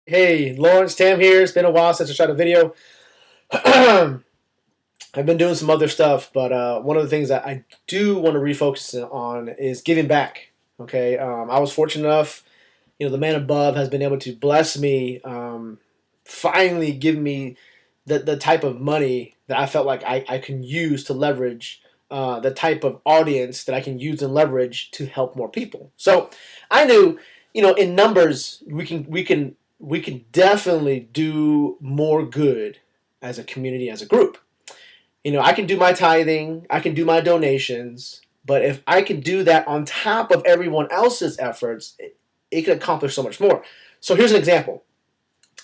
Hey, Lawrence, Tam here. It's been a while since I shot a video. I've been doing some other stuff, but one of the things that I do want to refocus on is giving back. Okay, I was fortunate enough, the man above has been able to bless me, finally give me the type of money that I felt like I can use to leverage the type of audience that I can use and leverage to help more people. So I knew, in numbers, we can definitely do more good as a community, as a group. I can do my tithing, I can do my donations, but if I can do that on top of everyone else's efforts, it can accomplish so much more. So here's an example.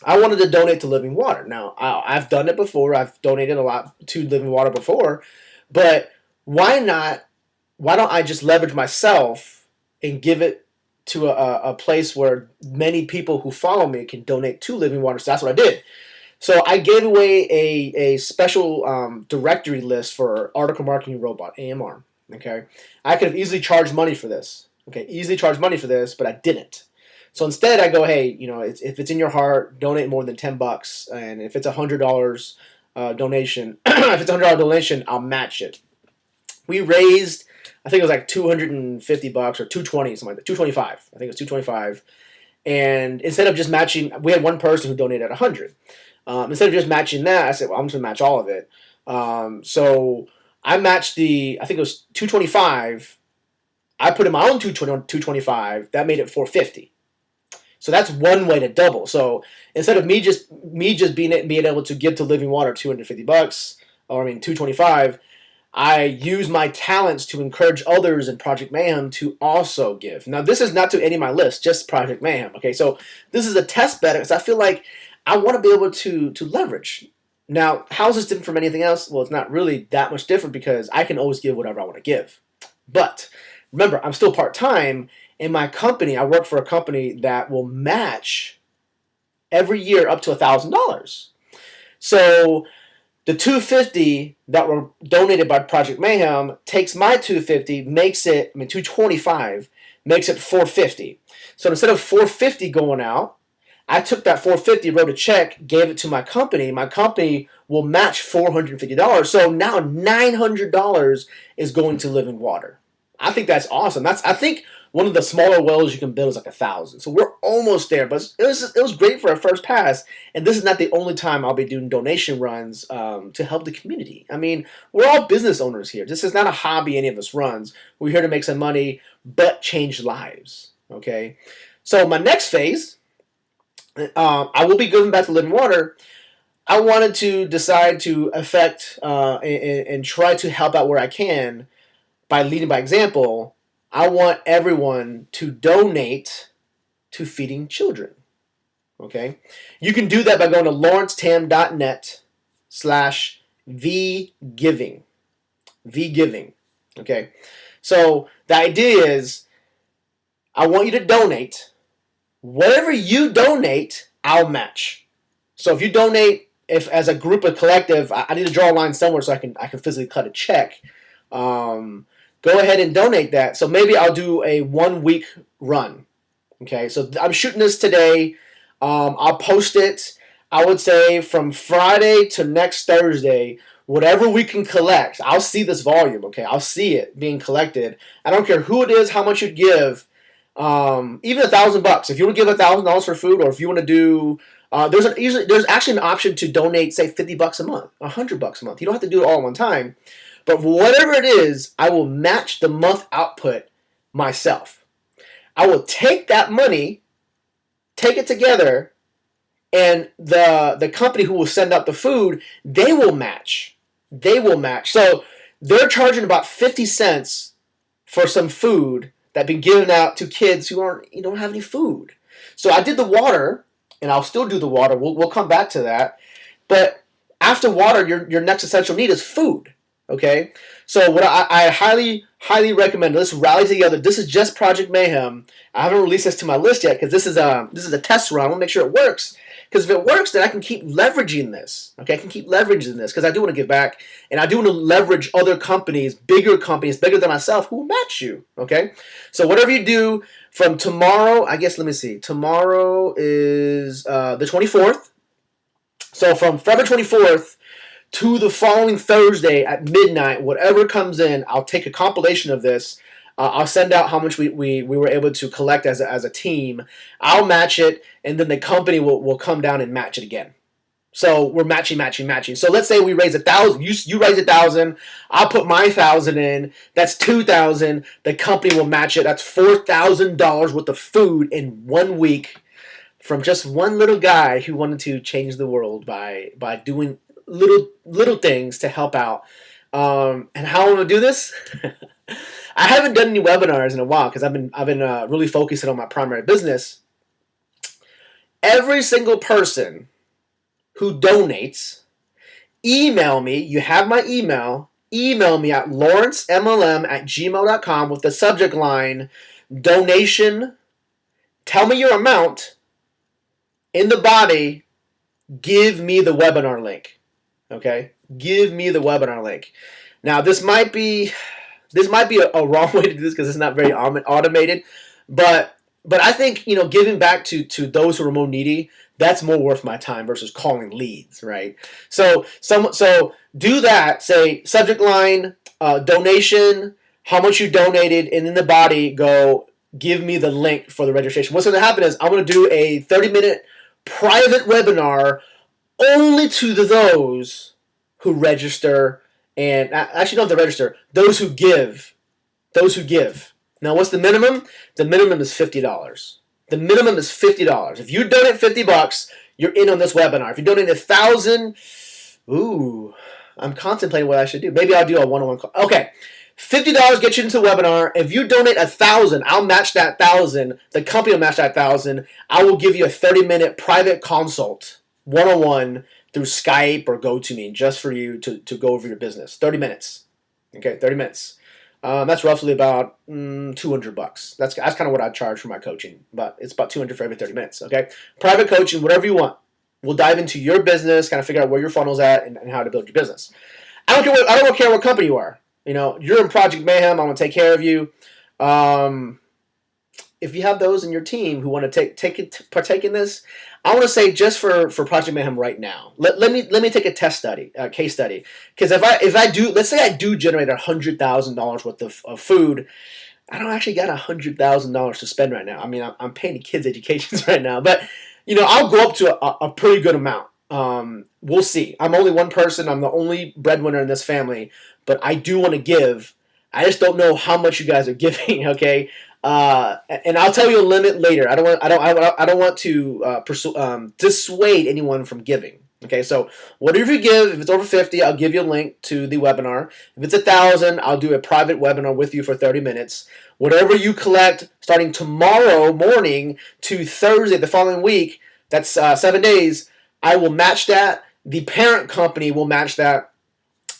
I wanted to donate to Living Water. Now, I've done it before. I've donated a lot to Living Water before, but why not? Why don't I just leverage myself and give it to a place where many people who follow me can donate to Living Water? So that's what I did. So I gave away a special directory list for Article Marketing Robot, AMR. Okay, I could have easily charged money for this. Okay, easily charged money for this, but I didn't. So instead, I go, hey, if it's in your heart, donate more than $10, and if it's $100 donation, if it's $100 donation, I'll match it. We raised, I think it was like $250 or 220, something like that, 225. I think it was 225. And instead of just matching, we had one person who donated 100. Instead of just matching that, I said, well, I'm just gonna match all of it. So I matched I think it was 225. I put in my own 225. That made it 450. So that's one way to double. So instead of me just being able to give to Living Water $250, or 225, I use my talents to encourage others in Project Mayhem to also give. Now, this is not to any of my list, just Project Mayhem. Okay, so this is a test bed because I feel like I want to be able to leverage. Now, how is this different from anything else? Well, it's not really that much different because I can always give whatever I want to give. But remember, I'm still part-time. In my company, I work for a company that will match every year up to $1,000. So the 250 that were donated by Project Mayhem takes my 250, makes it 225, makes it 450. So instead of 450 going out, I took that 450, wrote a check, gave it to my company. My company will match $450. So now $900 is going to Living Water. I think that's awesome. I think one of the smaller wells you can build is like 1,000. So we're almost there, but it was great for a first pass. And this is not the only time I'll be doing donation runs to help the community. We're all business owners here. This is not a hobby any of us runs. We're here to make some money, but change lives. Okay. So my next phase, I will be giving back to Living Water. I wanted to decide to affect and try to help out where I can by leading by example. I want everyone to donate to feeding children. Okay? You can do that by going to lawrencetam.net/vgiving. Vgiving. Okay? So the idea is I want you to donate. Whatever you donate, I'll match. So if you donate, if as a group, a collective, I need to draw a line somewhere so I can physically cut a check. Go ahead and donate that. So maybe I'll do a 1-week run. Okay, so I'm shooting this today. I'll post it, I would say, from Friday to next Thursday. Whatever we can collect, I'll see this volume. Okay, I'll see it being collected. I don't care who it is, how much you give. Even $1,000. If you want to give $1,000 for food, or if you want to do, there's actually an option to donate, say, $50 a month, $100 a month. You don't have to do it all at one time. But whatever it is, I will match the month output myself. I will take that money, take it together, and the company who will send out the food, they will match. They will match. So they're charging about 50 cents for some food that been given out to kids who don't have any food. So I did the water, and I'll still do the water. We'll come back to that. But after water, your next essential need is food. Okay, so what I highly recommend. Let's rally together. This is just Project Mayhem. I haven't released this to my list yet because this is a test run. I want to make sure it works. Because if it works, then I can keep leveraging this. Okay, I can keep leveraging this because I do want to give back, and I do want to leverage other companies, bigger than myself, who will match you. Okay, so whatever you do from tomorrow, I guess. Let me see. Tomorrow is the 24th. So from February 24th to the following Thursday at midnight, whatever comes in, I'll take a compilation of this. I'll send out how much we were able to collect as a team. I'll match it, and then the company will come down and match it again. So we're matching. So let's say we raise 1,000. You raise 1,000. I'll put my 1,000 in. That's 2,000. The company will match it. That's $4,000 worth of food in 1 week from just one little guy who wanted to change the world by doing little things to help out. And how I'm gonna do this? I haven't done any webinars in a while because I've been really focusing on my primary business. Every single person who donates, email me. You have my email. Email me at lawrencemlm@gmail.com with the subject line donation. Tell me your amount. In the body, give me the webinar link. Okay, give me the webinar link. Now this might be a wrong way to do this because it's not very automated, but I think giving back to those who are more needy, that's more worth my time versus calling leads, right? So do that. Say subject line donation, how much you donated, and in the body go give me the link for the registration. What's going to happen is I'm going to do a 30-minute private webinar only to those who register, and actually don't have to register, those who give. Now, what's the minimum? The minimum is $50. The minimum is $50. If you donate $50, you're in on this webinar. If you donate 1,000, ooh, I'm contemplating what I should do. Maybe I'll do a one-on-one call. Okay, $50 gets you into the webinar. If you donate 1,000, I'll match that 1,000. The company will match that 1,000. I will give you a 30-minute private consult, one-on-one, through Skype or GoToMe, just for you to go over your business. 30 minutes. Okay, 30 minutes. That's roughly about $200. That's kind of what I charge for my coaching, but it's about $200 for every 30 minutes. Okay, private coaching, whatever you want. We'll dive into your business, kind of figure out where your funnel's at and how to build your business. I don't care what company you are. You're in Project Mayhem. I'm gonna take care of you. If you have those in your team who want to partake in this, I want to say just for Project Mayhem right now. Let me take a case study, because if I do, let's say I do generate $100,000 worth of food, I don't actually got $100,000 to spend right now. I mean, I'm paying the kids' educations right now, but I'll go up to a pretty good amount. We'll see. I'm only one person. I'm the only breadwinner in this family, but I do want to give. I just don't know how much you guys are giving. Okay. And I'll tell you a limit later. I don't want to dissuade anyone from giving. Okay, so whatever you give, if it's over 50, I'll give you a link to the webinar. If it's 1,000, I'll do a private webinar with you for 30 minutes. Whatever you collect starting tomorrow morning to Thursday the following week, that's 7 days, I will match that. The parent company will match that.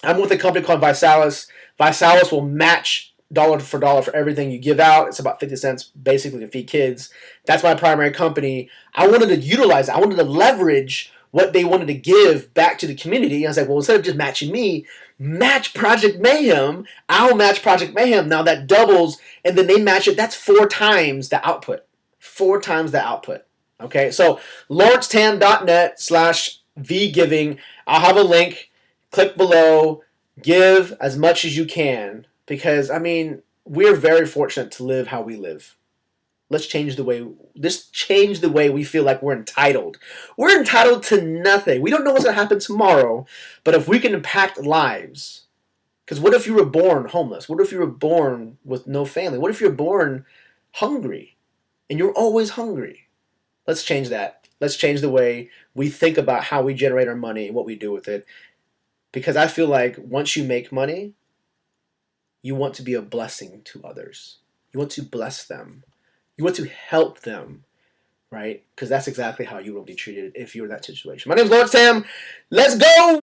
I'm with a company called Visalis. Visalis will match dollar for dollar for everything you give out. It's about 50 cents basically to feed kids. That's my primary company. I wanted to utilize it. I wanted to leverage what they wanted to give back to the community. I was like, well, instead of just matching me, match Project Mayhem. I'll match Project Mayhem. Now that doubles, and then they match it. That's 4 times the output. 4 times the output. Okay, so lawrencetam.net/vgiving. I'll have a link. Click below. Give as much as you can. Because, I mean, we're very fortunate to live how we live. Let's change the way we feel like we're entitled. We're entitled to nothing. We don't know what's going to happen tomorrow, but if we can impact lives, because what if you were born homeless? What if you were born with no family? What if you're born hungry and you're always hungry? Let's change that. Let's change the way we think about how we generate our money and what we do with it. Because I feel like once you make money, you want to be a blessing to others. You want to bless them. You want to help them, right? Because that's exactly how you will be treated if you're in that situation. My name is Lawrence Tam. Let's go!